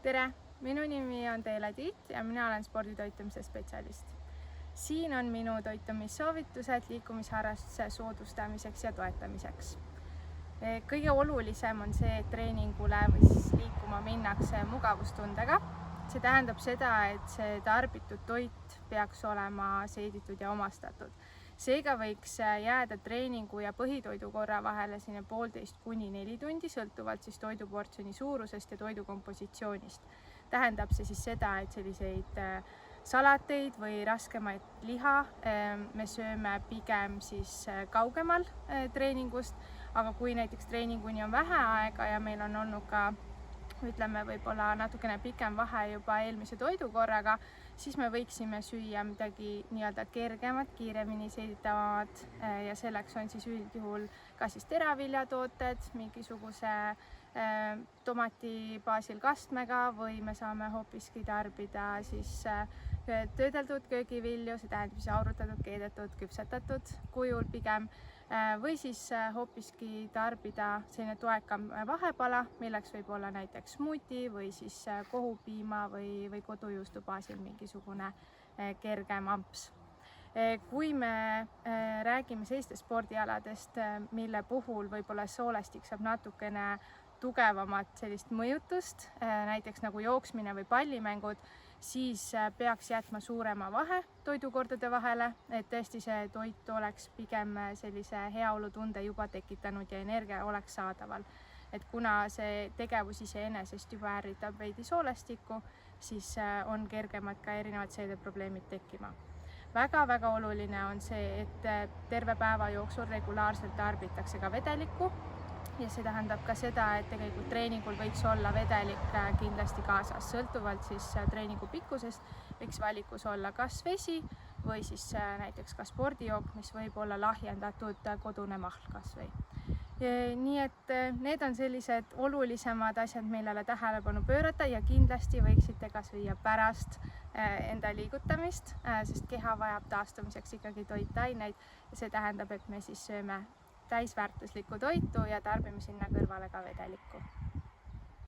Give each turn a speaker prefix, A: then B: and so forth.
A: tere, minu nimi on Teele Tiit ja mina olen sporditoitumise spetsialist. Siin on minu toitumissoovitused liikumisharrastuse soodustamiseks ja toetamiseks. Kõige olulisem on see, et treeningule või siis liikuma minnakse mugavustundega. See tähendab seda, et see tarbitud toit peaks olema seeditud ja omastatud. Seega võiks jääda treeningu ja põhitoidu korra vahele 1,5 kuni 4 tundi, sõltuvalt siis toiduportsjoni suurusest ja toidu kompositsioonist. Tähendab see siis seda, et selliseid salateid või raskemaid liha me sööme pigem siis kaugemal treeningust, aga kui näiteks treeninguni on vähe aega ja meil on olnud ka võib-olla natukene pikem vahe juba eelmise toidukorraga, siis me võiksime süüa midagi nii-öelda kergemat, kiiremini seeditavamat ja selleks on siis üldjuhul ka siis teraviljatooted, mingisuguse tomati baasil kastmega või me saame hoopiski tarbida siis töödeldud köögivilju, see tähendab siis aurutatud, keedetud, küpsetatud kujul pigem, või siis hoopiski tarbida selline toekam vahepala, milleks võib olla näiteks smuuti või siis kohupiima või kodujuustu baasil mingisugune kergem amps. Kui me räägime sellistest spordialadest, mille puhul võib-olla soolestik saab natukene tugevamat sellist mõjutust, näiteks nagu jooksmine või pallimängud, siis peaks jätma suurema vahe toidukordade vahele, et tõesti see toit oleks pigem sellise heaolutunde juba tekitanud ja energia oleks saadaval. Et kuna see tegevus iseenesest juba ärritab veidi soolestikku, siis on kergemad ka erinevad seedeprobleemid tekkima. Väga oluline on see, et terve päeva jooksul regulaarselt tarbitakse ka vedelikku. Ja see tähendab ka seda, et tegelikult treeningul võiks olla vedelik kindlasti kaasas. Sõltuvalt siis treeningu pikkusest võiks valikus olla kas vesi või siis näiteks ka spordijook, mis võib olla lahjendatud kodune mahl kas või. Nii et need on sellised olulisemad asjad, millele tähelepanu pöörata ja kindlasti võiksite ka süüa pärast enda liigutamist, sest keha vajab taastumiseks ikkagi toitaineid ja see tähendab, et me siis sööme täisväärtuslikku toitu ja tarbime sinna kõrvale ka vedelikku.